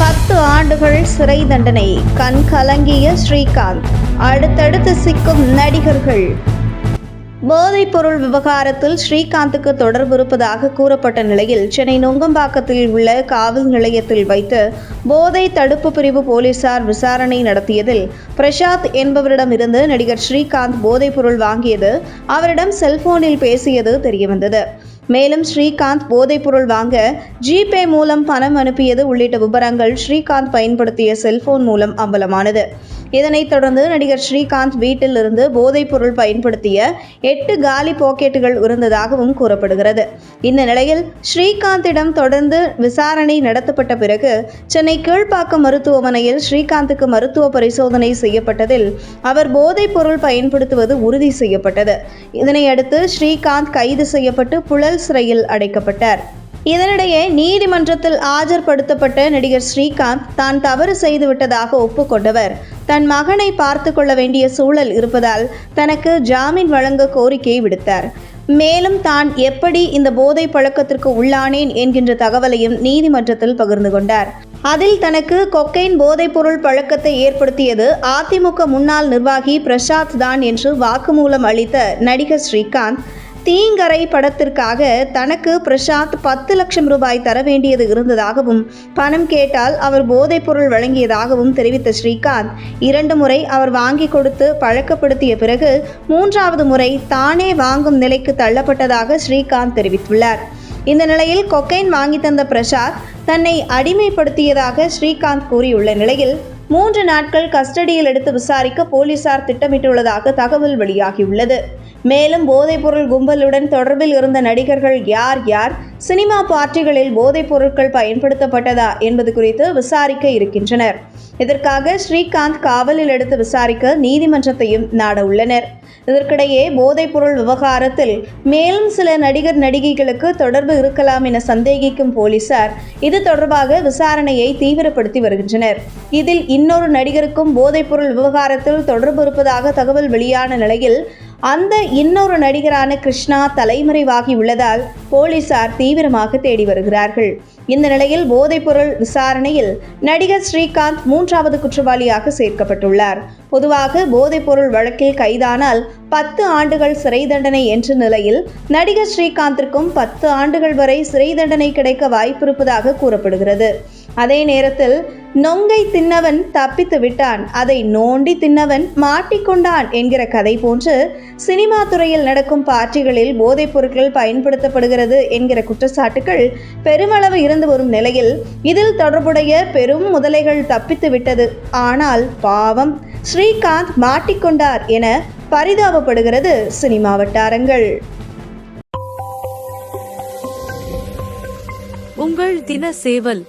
10 ஆண்டுகள் சிறை தண்டனை. கண் கலங்கிய ஸ்ரீகாந்த். அடுத்தடுத்து சிக்கும் நடிகர்கள். போதைப்பொருள் விவகாரத்தில் ஸ்ரீகாந்துக்கு தொடர்பு இருப்பதாக கூறப்பட்ட நிலையில் சென்னை நுங்கம்பாக்கத்தில் உள்ள காவல் நிலையத்தில் வைத்து போதை தடுப்பு பிரிவு போலீசார் விசாரணை நடத்தியதில் பிரசாத் என்பவரிடமிருந்து நடிகர் ஸ்ரீகாந்த் போதைப்பொருள் வாங்கியது, அவரிடம் செல்போனில் பேசியது தெரியவந்தது. மேலும் ஸ்ரீகாந்த் போதைப்பொருள் வாங்க ஜிபே மூலம் பணம் அனுப்பியது உள்ளிட்ட விவரங்கள் ஸ்ரீகாந்த் பயன்படுத்திய செல்போன் மூலம் அம்பலமானது. இதனைத் தொடர்ந்து நடிகர் ஸ்ரீகாந்த் வீட்டில் இருந்து போதைப்பொருள் பயன்படுத்திய 8 காலி பாக்கெட்டுகள் இருந்ததாகவும் கூறப்படுகிறது. இந்த நிலையில் ஸ்ரீகாந்திடம் தொடர்ந்து விசாரணை நடத்தப்பட்ட பிறகு சென்னை கீழ்ப்பாக்கம் மருத்துவமனையில் ஸ்ரீகாந்துக்கு மருத்துவ பரிசோதனை செய்யப்பட்டதில் அவர் போதைப்பொருள் பயன்படுத்துவது உறுதி செய்யப்பட்டது. இதனையடுத்து ஸ்ரீகாந்த் கைது செய்யப்பட்டு புழல் சிறையில் அடைக்கப்பட்டார். இதனிடையே நீதிமன்றத்தில் ஆஜர்படுத்தப்பட்ட நடிகர் ஸ்ரீகாந்த் தான் தவறு செய்துவிட்டதாக ஒப்புக்கொண்டவர் தன் மகனை பார்த்து கொள்ள வேண்டிய சூழல் இருப்பதால் தனக்கு ஜாமீன் வழங்க கோரிக்கை விடுத்தார். மேலும் தான் எப்படி இந்த போதை பழக்கத்திற்கு உள்ளானேன் என்கின்ற தகவலையும் நீதிமன்றத்தில் பகிர்ந்து கொண்டார். அதில் தனக்கு கொக்கைன் போதைப்பொருள் பழக்கத்தை ஏற்படுத்தியது அதிமுக முன்னாள் நிர்வாகி பிரசாத் தான் என்று வாக்குமூலம் அளித்த நடிகர் ஸ்ரீகாந்த், தீங்கரை படத்திற்காக தனக்கு பிரசாத் 10 லட்சம் ரூபாய் தர வேண்டியது இருந்ததாகவும் பணம் கேட்டால் அவர் போதைப்பொருள் வழங்கியதாகவும் தெரிவித்த ஸ்ரீகாந்த், 2 முறை அவர் வாங்கி கொடுத்து பழக்கப்படுத்திய பிறகு 3வது முறை தானே வாங்கும் நிலைக்கு தள்ளப்பட்டதாக ஸ்ரீகாந்த் தெரிவித்துள்ளார். இந்த நிலையில் கொக்கைன் வாங்கி தந்த பிரசாத் தன்னை அடிமைப்படுத்தியதாக ஸ்ரீகாந்த் கூறியுள்ள நிலையில் 3 நாட்கள் கஸ்டடியில் எடுத்து விசாரிக்க போலீசார் திட்டமிட்டுள்ளதாக தகவல் வெளியாகியுள்ளது. மேலும் போதைப்பொருள் கும்பலுடன் தொடர்பில் இருந்த நடிகர்கள் யார் யார், சினிமா பார்ட்டிகளில் போதைப் பொருட்கள் பயன்படுத்தப்பட்டதா என்பது குறித்து விசாரிக்க இருக்கின்றனர். இதற்காக ஸ்ரீகாந்த் காவலில் எடுத்து விசாரிக்க நீதிமன்றத்தையும் நாட உள்ளனர். இதற்கிடையே போதைப்பொருள் விவகாரத்தில் மேலும் சில நடிகர் நடிகைகளுக்கு தொடர்பு இருக்கலாம் என சந்தேகிக்கும் போலீசார் இது தொடர்பாக விசாரணையை தீவிரப்படுத்தி வருகின்றனர். இதில் இன்னொரு நடிகருக்கும் போதைப்பொருள் விவகாரத்தில் தொடர்பு இருப்பதாக தகவல் வெளியான நிலையில் அந்த இன்னொரு நடிகரான கிருஷ்ணா தலைமறைவாகி உள்ளதால் போலீசார் தீவிரமாக தேடி வருகிறார்கள். இந்த நிலையில் போதைப்பொருள் விசாரணையில் நடிகர் ஸ்ரீகாந்த் 3வது குற்றவாளியாக சேர்க்கப்பட்டுள்ளார். பொதுவாக போதைப்பொருள் வழக்கில் கைதானால் 10 ஆண்டுகள் சிறை தண்டனை என்ற நிலையில் நடிகர் ஸ்ரீகாந்திற்கும் 10 ஆண்டுகள் வரை சிறை தண்டனை கிடைக்க வாய்ப்பிருப்பதாக கூறப்படுகிறது. அதே நேரத்தில் நொங்கை தின்னவன் தப்பித்து விட்டான், அதை நோண்டி தின்னவன் மாட்டிக்கொண்டான் என்கிற கதை போன்று சினிமா துறையில் நடக்கும் பார்ட்டிகளில் போதைப் பொருட்கள் பயன்படுத்தப்படுகிறது என்கிற குற்றச்சாட்டுகள் பெருமளவு இருந்து வரும் நிலையில் இதில் தொடர்புடைய பெரும் முதலைகள் தப்பித்து விட்டது, ஆனால் பாவம் ஸ்ரீகாந்த் மாட்டிக்கொண்டார் என பரிதாபப்படுகிறது சினிமா வட்டாரங்கள். உங்கள் தின சேவல்